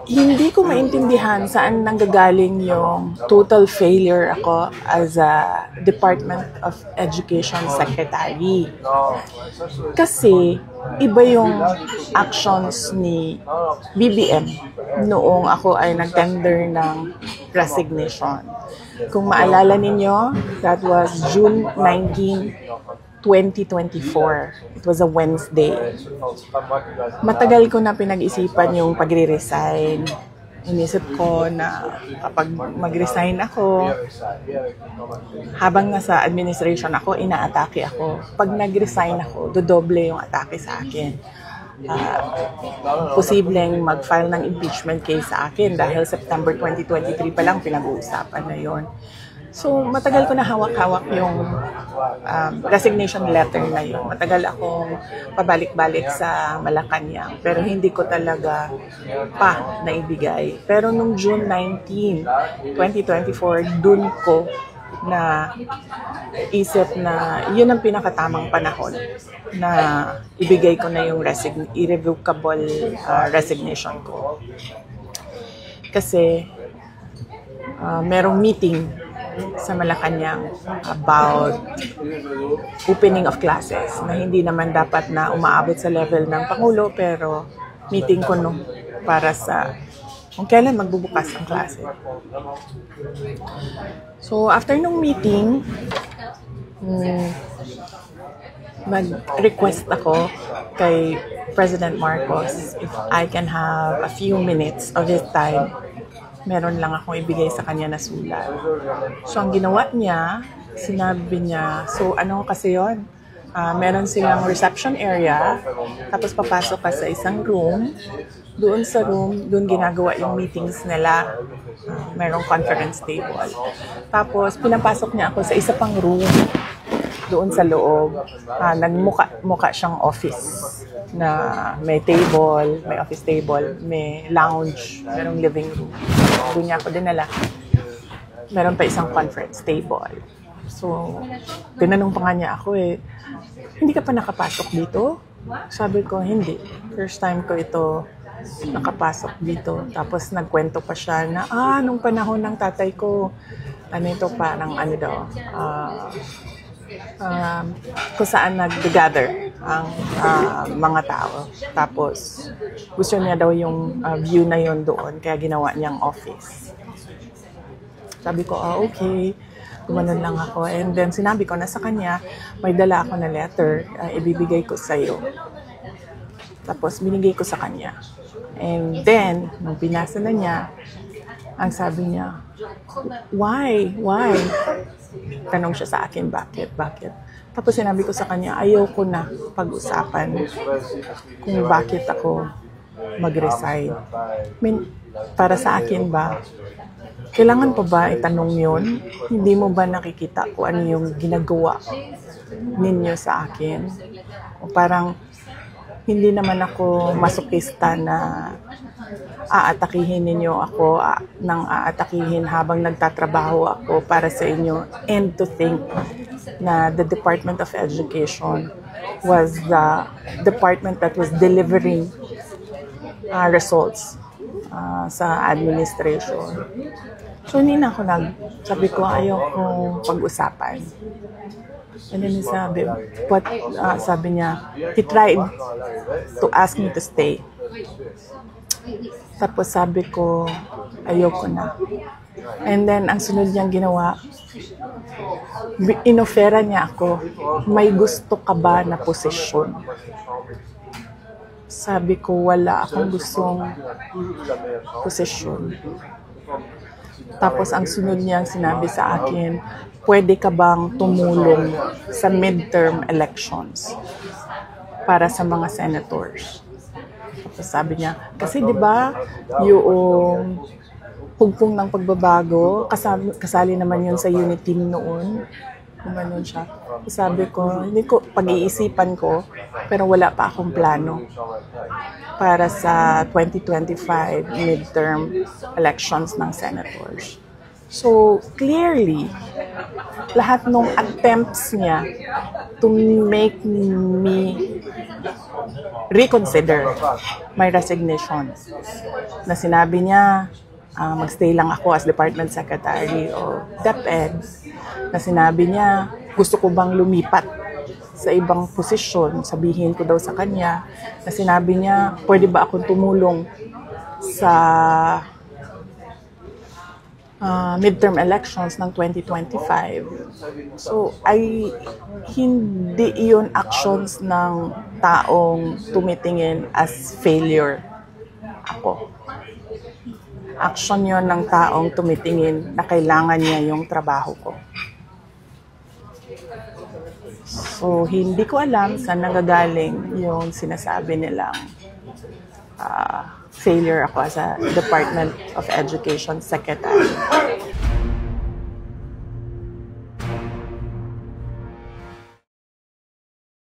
Hindi ko maintindihan saan nanggagaling yung total failure ako as a Department of Education Secretary. Kasi iba yung actions ni BBM noong ako ay nag-tender ng resignation. Kung maalala ninyo, that was June 19, 2024. It was a Wednesday. Matagal ko na pinag-isipan yung pagre-resign. Inisip ko na kapag mag-resign ako, habang nasa administration ako, inaatake ako. Pag nag-resign ako, dodoble yung atake sa akin. Posibleng mag-file ng impeachment case sa akin dahil September 2023 pa lang pinag-uusapan na yon. So, matagal ko na hawak-hawak yung resignation letter na yun. Matagal akong pabalik-balik sa Malacanang, pero hindi ko talaga pa naibigay. Pero nung June 19, 2024, dun ko na isip na yun ang pinakatamang panahon na ibigay ko na yung irrevocable resignation ko. Kasi merong meeting sa Malacanang about opening of classes na hindi naman dapat na umaabot sa level ng Pangulo, pero meeting ko no para sa kung kailan magbubukas ang klase. So after nung meeting, mag-request ako kay President Marcos if I can have a few minutes of his time. Meron lang akong ibigay sa kanya na sulat. So, ang ginawa niya, sinabi niya, so ano kasi yon? Meron silang reception area, tapos papasok ka sa isang room. Doon sa room, doon ginagawa yung meetings nila. Merong conference table. Tapos, pinapasok niya ako sa isa pang room doon sa loob. Nagmuka siyang office na may table, may office table, may lounge, merong living room. Doon niya ako dinala. Meron pa isang conference table. So, tinanong pa nga niya ako hindi ka pa nakapasok dito? Sabi ko, hindi. First time ko ito nakapasok dito. Tapos nagkwento pa siya na, nung panahon ng tatay ko, parang kung saan nag-gather ang mga tao. Tapos, gusto niya daw yung view na yon doon, kaya ginawa niyang office. Sabi ko, okay. Gumanon lang ako. And then, sinabi ko na sa kanya, may dala ako na letter, ibibigay ko sa'yo. Tapos, binigay ko sa kanya. And then, nung binasa na niya, ang sabi niya, why? Tanong siya sa akin, bakit? Tapos sinabi ko sa kanya, ayaw ko na pag-usapan kung bakit ako mag-resign. Para sa akin ba, kailangan pa ba itanong yun? Hindi mo ba nakikita kung ano yung ginagawa ninyo sa akin? O parang, hindi naman ako masokista na aatakihin ninyo ako nang aatakihin habang nagtatrabaho ako para sa inyo, and to think na the Department of Education was the department that was delivering results sa administration. So hindi na ako sabi ko ayaw kong pag-usapan. And then sabi niya, he tried to ask me to stay. Tapos sabi ko, ayoko na. And then, ang sunod niyang ginawa, inofera niya ako, may gusto ka ba na posisyon? Sabi ko, wala akong gustong posisyon. Tapos, ang sunod niyang sinabi sa akin, pwede ka bang tumulong sa midterm elections para sa mga senators? Sabi niya, kasi 'di ba yung hugpong ng pagbabago, kasali naman yun sa unit team noon. Gumanon siya. Sabi ko, hindi ko, pag-iisipan ko, pero wala pa akong plano para sa 2025 midterm elections ng senators. So, clearly, lahat ng attempts niya to make me reconsider my resignation. Na sinabi niya, magstay lang ako as Department Secretary o DepEd. Na sinabi niya, gusto ko bang lumipat sa ibang posisyon, sabihin ko daw sa kanya. Na sinabi niya, pwede ba akong tumulong sa midterm elections ng 2025. So, hindi iyon actions ng taong tumitingin as failure ako. Action yon ng taong tumitingin na kailangan niya yung trabaho ko. So, hindi ko alam saan nagagaling yung sinasabi nilang failure ako as a Department of Education Secretary.